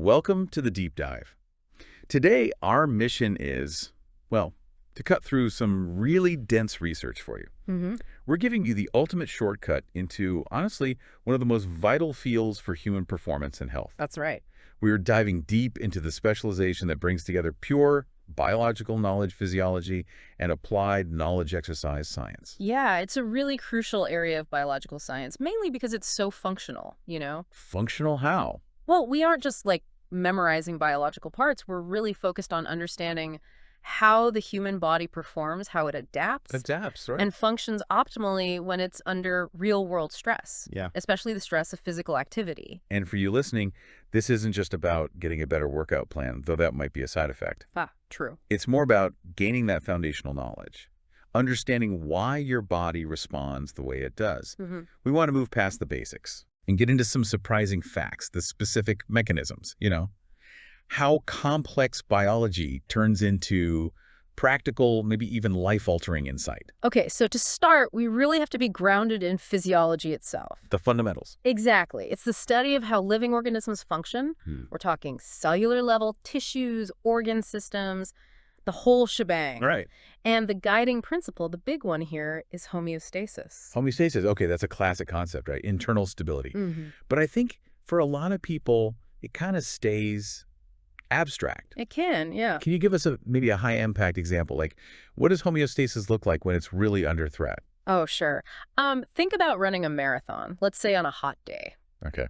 welcome to the Deep Dive. Today, our mission is, well, to cut through some really dense research for you. We're giving you the ultimate shortcut into, honestly, one of the most vital fields for human performance and health. That's right. We're diving deep into the specialization that brings together pure biological knowledge physiology and applied knowledge exercise science. Yeah, it's a really crucial area of biological science, mainly because it's so functional. Functional how? Well, we aren't just like memorizing biological parts. We're really focused on understanding how the human body performs, how it adapts, Right? and functions optimally when it's under real-world stress, Yeah. especially the stress of physical activity. And for you listening, this isn't just about getting a better workout plan, though that might be a side effect. True. It's more about gaining that foundational knowledge, understanding why your body responds the way it does. We want to move past the basics and get into some surprising facts, the specific mechanisms, how complex biology turns into practical, maybe even life-altering insight. Okay, so to start, we really have to be grounded in physiology itself. The fundamentals. Exactly. It's the study of how living organisms function. We're talking cellular level, tissues, organ systems, the whole shebang. Right. And the guiding principle, the big one here, is homeostasis. Homeostasis, okay, that's a classic concept, right? Internal stability. But I think for a lot of people, it kind of stays abstract. It can, yeah. Can you give us maybe a high-impact example? Like, what does homeostasis look like when it's really under threat? Oh, sure. Think about running a marathon, let's say on a hot day. Okay.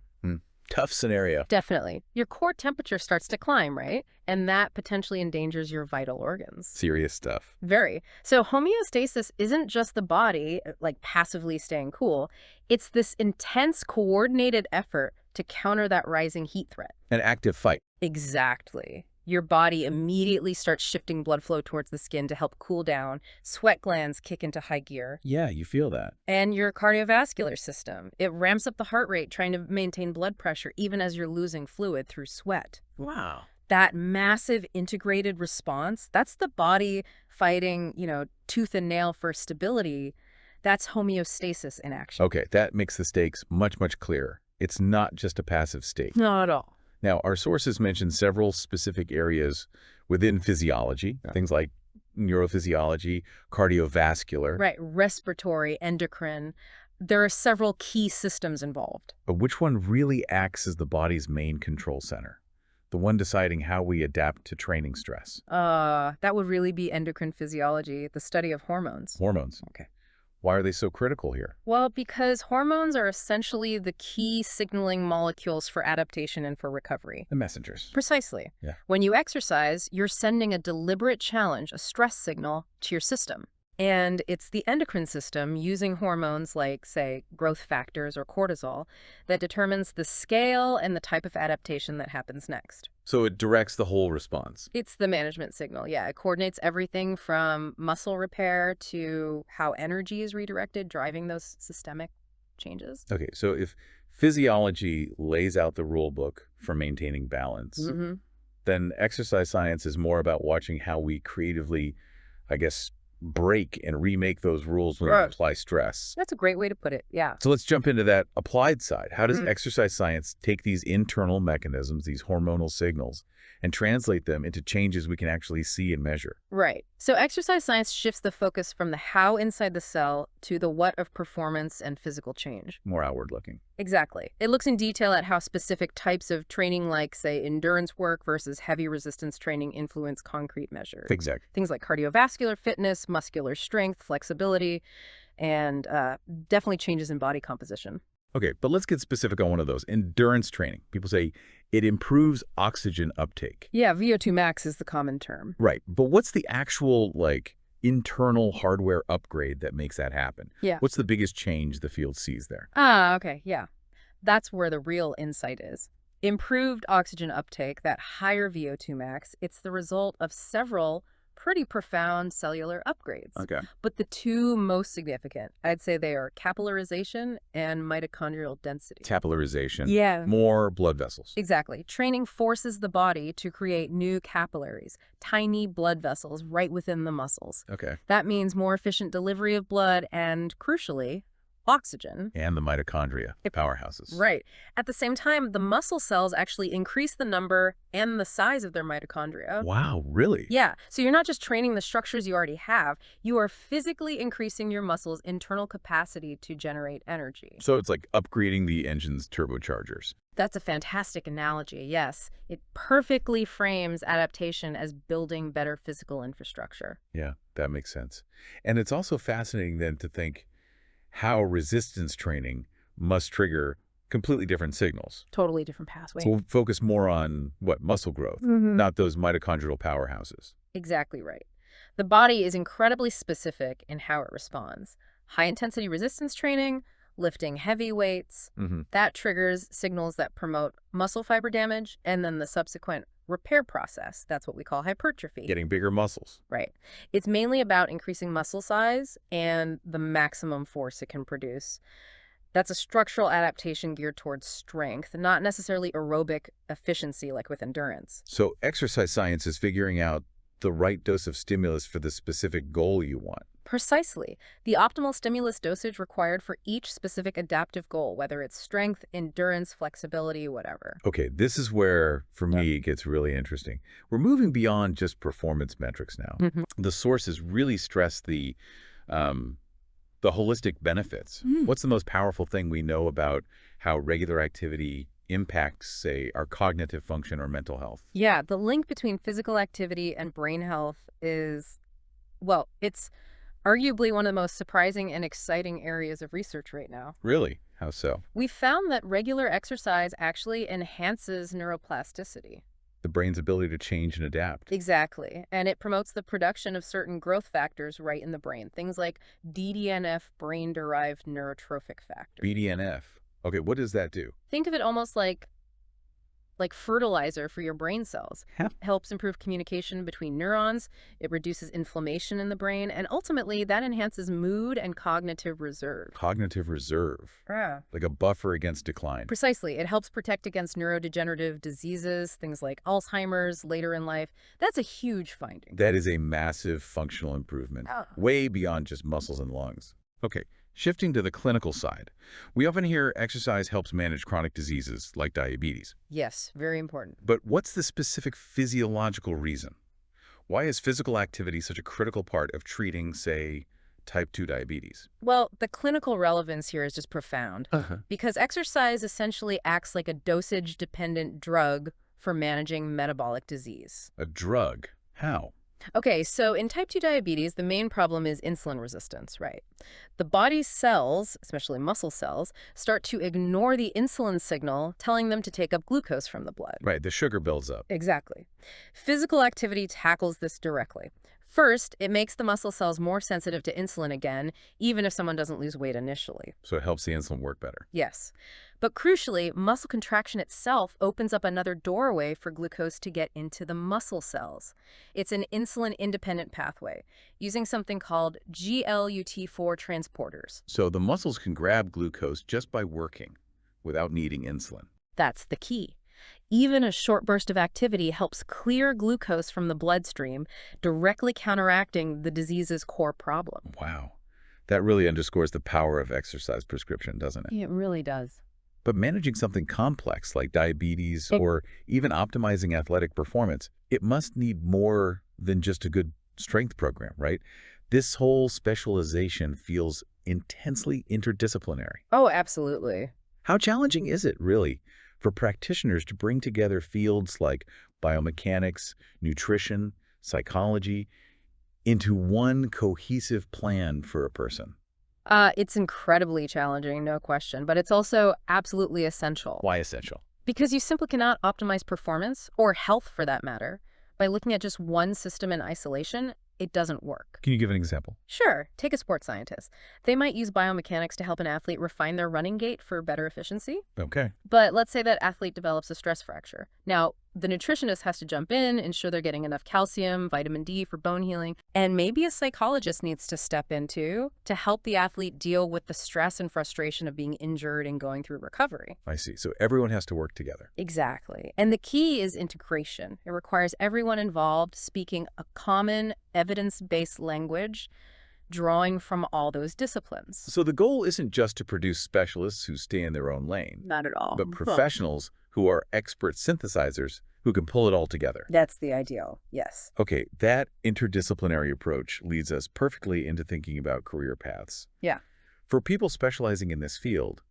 Tough scenario. Definitely. Your core temperature starts to climb, right? And that potentially endangers your vital organs. Serious stuff. Very. So homeostasis isn't just the body, like passively staying cool. It's this intense, coordinated effort to counter that rising heat threat. An active fight. Exactly. Your body immediately starts shifting blood flow towards the skin to help cool down. Sweat glands kick into high gear. Yeah, you feel that. And your cardiovascular system. It ramps up the heart rate, trying to maintain blood pressure even as you're losing fluid through sweat. Wow. That massive integrated response, that's the body fighting, tooth and nail for stability. That's homeostasis in action. Okay, that makes the stakes much, much clearer. It's not just a passive state. Not at all. Now, our sources mention several specific areas within physiology, things like neurophysiology, cardiovascular. Right, respiratory, endocrine. There are several key systems involved. But which one really acts as the body's main control center? The one deciding how we adapt to training stress. That would really be endocrine physiology, the study of hormones. Hormones. Okay. Why are they so critical here? Well, because hormones are essentially the key signaling molecules for adaptation and for recovery. The messengers. Precisely. Yeah. When you exercise, you're sending a deliberate challenge, a stress signal, to your system. And it's the endocrine system using hormones like, say, growth factors or cortisol that determines the scale and the type of adaptation that happens next. So it directs the whole response. It's the management signal, yeah. It coordinates everything from muscle repair to how energy is redirected, driving those systemic changes. Okay, so if physiology lays out the rule book for maintaining balance, then exercise science is more about watching how we creatively, I guess, break and remake those rules when we apply stress. That's a great way to put it, yeah. So let's jump into that applied side. How does exercise science take these internal mechanisms, these hormonal signals, and translate them into changes we can actually see and measure? Right. So exercise science shifts the focus from the how inside the cell to the what of performance and physical change. More outward looking. Exactly. It looks in detail at how specific types of training like, say, endurance work versus heavy resistance training influence concrete measures. Exactly. Things like cardiovascular fitness, muscular strength, flexibility, and definitely changes in body composition. Okay, but let's get specific on one of those. Endurance training. People say it improves oxygen uptake. Yeah, VO2 max is the common term. Right, but what's the actual, internal hardware upgrade that makes that happen? Yeah. What's the biggest change the field sees there? Okay, yeah. That's where the real insight is. Improved oxygen uptake, that higher VO2 max, it's the result of several pretty profound cellular upgrades. Okay. But the two most significant, I'd say they are capillarization and mitochondrial density. Capillarization. Yeah. More blood vessels. Exactly. Training forces the body to create new capillaries, tiny blood vessels right within the muscles. Okay. That means more efficient delivery of blood and, crucially, oxygen. And the mitochondria, powerhouses. Right. At the same time, the muscle cells actually increase the number and the size of their mitochondria. Wow, really? Yeah, so you're not just training the structures you already have, you are physically increasing your muscles' internal capacity to generate energy. So it's like upgrading the engine's turbochargers. That's a fantastic analogy, yes. It perfectly frames adaptation as building better physical infrastructure. Yeah, that makes sense. And it's also fascinating then to think how resistance training must trigger completely different signals. Totally different pathway. So we'll focus more on, what, muscle growth, not those mitochondrial powerhouses. Exactly right. The body is incredibly specific in how it responds. High-intensity resistance training, lifting heavy weights, that triggers signals that promote muscle fiber damage and then the subsequent repair process. That's what we call hypertrophy. Getting bigger muscles. Right. It's mainly about increasing muscle size and the maximum force it can produce. That's a structural adaptation geared towards strength, not necessarily aerobic efficiency like with endurance. So exercise science is figuring out the right dose of stimulus for the specific goal you want. Precisely. The optimal stimulus dosage required for each specific adaptive goal, whether it's strength, endurance, flexibility, whatever. Okay, this is where, for me, it gets really interesting. We're moving beyond just performance metrics now. The sources really stress the holistic benefits. What's the most powerful thing we know about how regular activity impacts, say, our cognitive function or mental health? Yeah, the link between physical activity and brain health is, well, it's arguably one of the most surprising and exciting areas of research right now. Really? How so? We've found that regular exercise actually enhances neuroplasticity. The brain's ability to change and adapt. Exactly. And it promotes the production of certain growth factors right in the brain. Things like DDNF, brain-derived neurotrophic factor. BDNF. Okay, what does that do? Think of it almost like fertilizer for your brain cells. Helps improve communication between neurons, it reduces inflammation in the brain, and ultimately that enhances mood and cognitive reserve. Cognitive reserve. Yeah. Like a buffer against decline. Precisely. It helps protect against neurodegenerative diseases, things like Alzheimer's later in life. That's a huge finding. That is a massive functional improvement, way beyond just muscles and lungs. Okay, shifting to the clinical side, we often hear exercise helps manage chronic diseases like diabetes. Yes, very important. But what's the specific physiological reason? Why is physical activity such a critical part of treating, say, type 2 diabetes? Well, the clinical relevance here is just profound because exercise essentially acts like a dosage-dependent drug for managing metabolic disease. A drug? How? Okay, so in type 2 diabetes, the main problem is insulin resistance, right? The body's cells, especially muscle cells, start to ignore the insulin signal, telling them to take up glucose from the blood. Right, the sugar builds up. Exactly. Physical activity tackles this directly. First, it makes the muscle cells more sensitive to insulin again, even if someone doesn't lose weight initially. So it helps the insulin work better. Yes. But crucially, muscle contraction itself opens up another doorway for glucose to get into the muscle cells. It's an insulin-independent pathway, using something called GLUT4 transporters. So the muscles can grab glucose just by working, without needing insulin. That's the key. Even a short burst of activity helps clear glucose from the bloodstream, directly counteracting the disease's core problem. Wow. That really underscores the power of exercise prescription, doesn't it? It really does. But managing something complex like diabetes or even optimizing athletic performance, it must need more than just a good strength program, right? This whole specialization feels intensely interdisciplinary. Oh, absolutely. How challenging is it, really, for practitioners to bring together fields like biomechanics, nutrition, psychology, into one cohesive plan for a person? It's incredibly challenging, no question, but it's also absolutely essential. Why essential? Because you simply cannot optimize performance, or health for that matter, by looking at just one system in isolation. It doesn't work. Can you give an example? Sure. Take a sports scientist. They might use biomechanics to help an athlete refine their running gait for better efficiency. Okay. But let's say that athlete develops a stress fracture. Now, the nutritionist has to jump in, ensure they're getting enough calcium, vitamin D for bone healing, and maybe a psychologist needs to step in too to help the athlete deal with the stress and frustration of being injured and going through recovery. I see. So everyone has to work together. Exactly. And the key is integration. It requires everyone involved speaking a common evidence-based language drawing from all those disciplines. So the goal isn't just to produce specialists who stay in their own lane, Not at all. but professionals who are expert synthesizers who can pull it all together. That's the ideal, yes. Okay, that interdisciplinary approach leads us perfectly into thinking about career paths. Yeah. For people specializing in this field,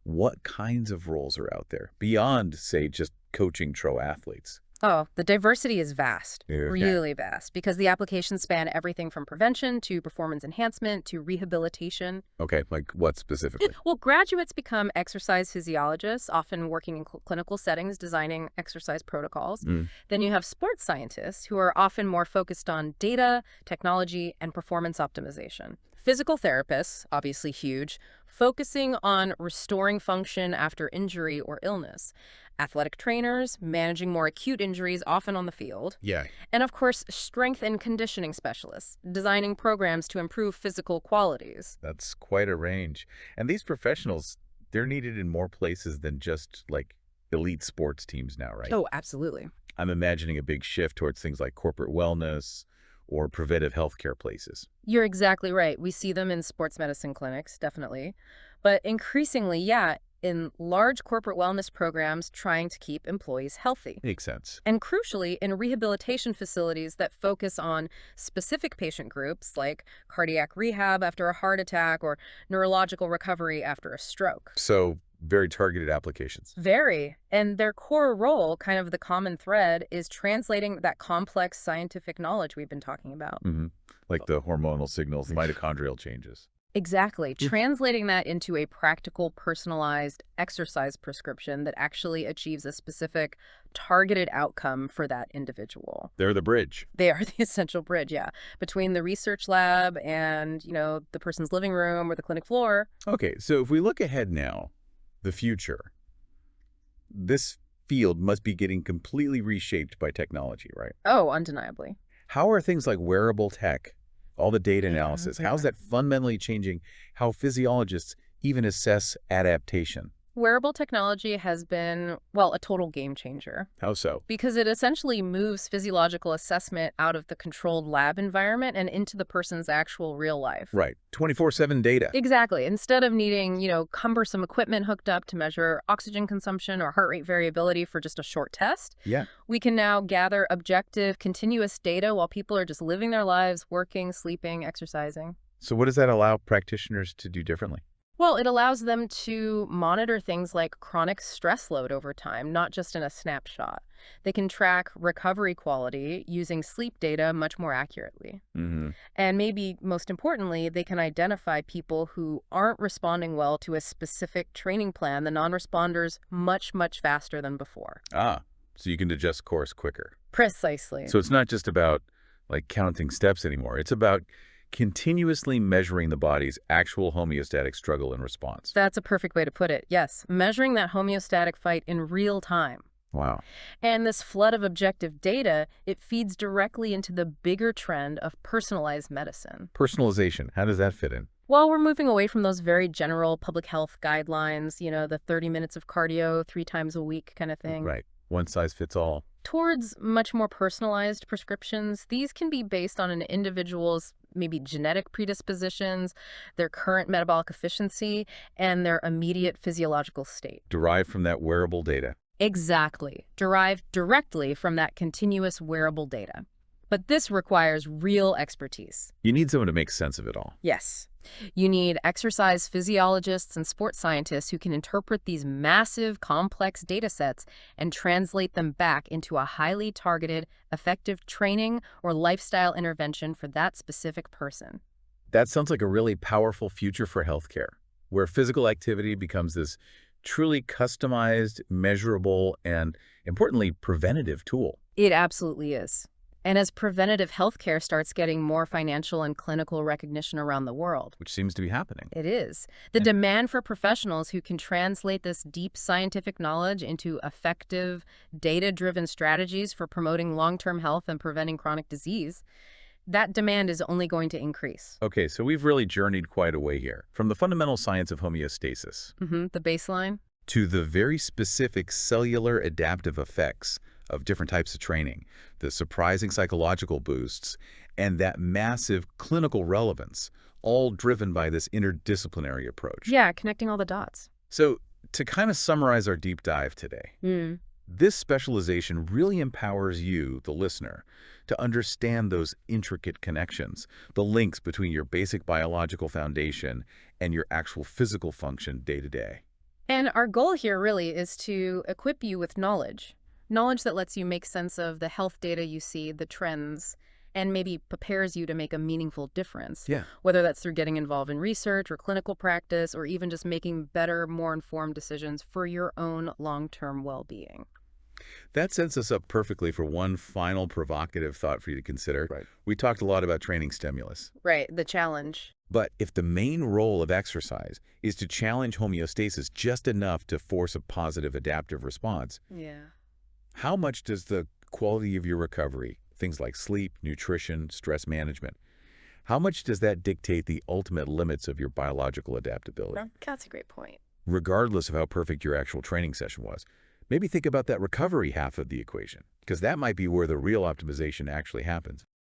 what kinds of roles are out there beyond, say, just coaching pro athletes? Oh, the diversity is vast, Okay. really vast, because the applications span everything from prevention to performance enhancement to rehabilitation. Okay, like what specifically? Well, graduates become exercise physiologists, often working in clinical settings, designing exercise protocols. Then you have sports scientists who are often more focused on data, technology, and performance optimization. Physical therapists, obviously huge, focusing on restoring function after injury or illness. Athletic trainers, managing more acute injuries, often on the field. Yeah. And of course, strength and conditioning specialists, designing programs to improve physical qualities. That's quite a range. And these professionals, they're needed in more places than just like elite sports teams now, right? Oh, absolutely. I'm imagining a big shift towards things like corporate wellness or preventive healthcare places. You're exactly right. We see them in sports medicine clinics, definitely. But increasingly, yeah, in large corporate wellness programs trying to keep employees healthy. Makes sense. And crucially, in rehabilitation facilities that focus on specific patient groups like cardiac rehab after a heart attack or neurological recovery after a stroke. So very targeted applications. Very. And their core role, kind of the common thread, is translating that complex scientific knowledge we've been talking about. Like the hormonal signals, mitochondrial changes. Exactly. Translating that into a practical, personalized exercise prescription that actually achieves a specific targeted outcome for that individual. They're the bridge. They are the essential bridge, yeah, between the research lab and, the person's living room or the clinic floor. Okay, so if we look ahead now, the future, this field must be getting completely reshaped by technology, right? Oh, undeniably. How are things like wearable tech, all the data analysis, how's that fundamentally changing how physiologists even assess adaptation? Wearable technology has been, well, a total game changer. How so? Because it essentially moves physiological assessment out of the controlled lab environment and into the person's actual real life. Right. 24/7 data. Exactly. Instead of needing, cumbersome equipment hooked up to measure oxygen consumption or heart rate variability for just a short test, Yeah. we can now gather objective, continuous data while people are just living their lives, working, sleeping, exercising. So what does that allow practitioners to do differently? Well, it allows them to monitor things like chronic stress load over time, not just in a snapshot. They can track recovery quality using sleep data much more accurately. And maybe most importantly, they can identify people who aren't responding well to a specific training plan, the non-responders, much, much faster than before. Ah, so you can adjust course quicker. Precisely. So it's not just about like counting steps anymore. It's about continuously measuring the body's actual homeostatic struggle and response. That's a perfect way to put it. Yes, measuring that homeostatic fight in real time. Wow. And this flood of objective data, it feeds directly into the bigger trend of personalized medicine. Personalization, how does that fit in? Well, we're moving away from those very general public health guidelines, the 30 minutes of cardio 3 times a week kind of thing. Right. One size fits all. Towards much more personalized prescriptions. These can be based on an individual's maybe genetic predispositions, their current metabolic efficiency, and their immediate physiological state. Derived from that wearable data. Exactly. Derived directly from that continuous wearable data. But this requires real expertise. You need someone to make sense of it all. Yes. You need exercise physiologists and sports scientists who can interpret these massive, complex data sets and translate them back into a highly targeted, effective training or lifestyle intervention for that specific person. That sounds like a really powerful future for healthcare, where physical activity becomes this truly customized, measurable, and importantly, preventative tool. It absolutely is. And as preventative healthcare starts getting more financial and clinical recognition around the world, Which seems to be happening. it is. The demand for professionals who can translate this deep scientific knowledge into effective, data-driven strategies for promoting long-term health and preventing chronic disease, that demand is only going to increase. Okay, so we've really journeyed quite a way here, from the fundamental science of homeostasis The baseline? to the very specific cellular adaptive effects of different types of training, the surprising psychological boosts, and that massive clinical relevance, all driven by this interdisciplinary approach. Yeah, connecting all the dots. So, to kind of summarize our deep dive today, this specialization really empowers you, the listener, to understand those intricate connections, the links between your basic biological foundation and your actual physical function day to day. And our goal here really is to equip you with knowledge. Knowledge that lets you make sense of the health data you see, the trends, and maybe prepares you to make a meaningful difference. Yeah. Whether that's through getting involved in research or clinical practice, or even just making better, more informed decisions for your own long-term well-being. That sets us up perfectly for one final provocative thought for you to consider. Right. We talked a lot about training stimulus. Right, the challenge. But if the main role of exercise is to challenge homeostasis just enough to force a positive adaptive response, Yeah. how much does the quality of your recovery, things like sleep, nutrition, stress management, how much does that dictate the ultimate limits of your biological adaptability? That's a great point. Regardless of how perfect your actual training session was, maybe think about that recovery half of the equation, because that might be where the real optimization actually happens.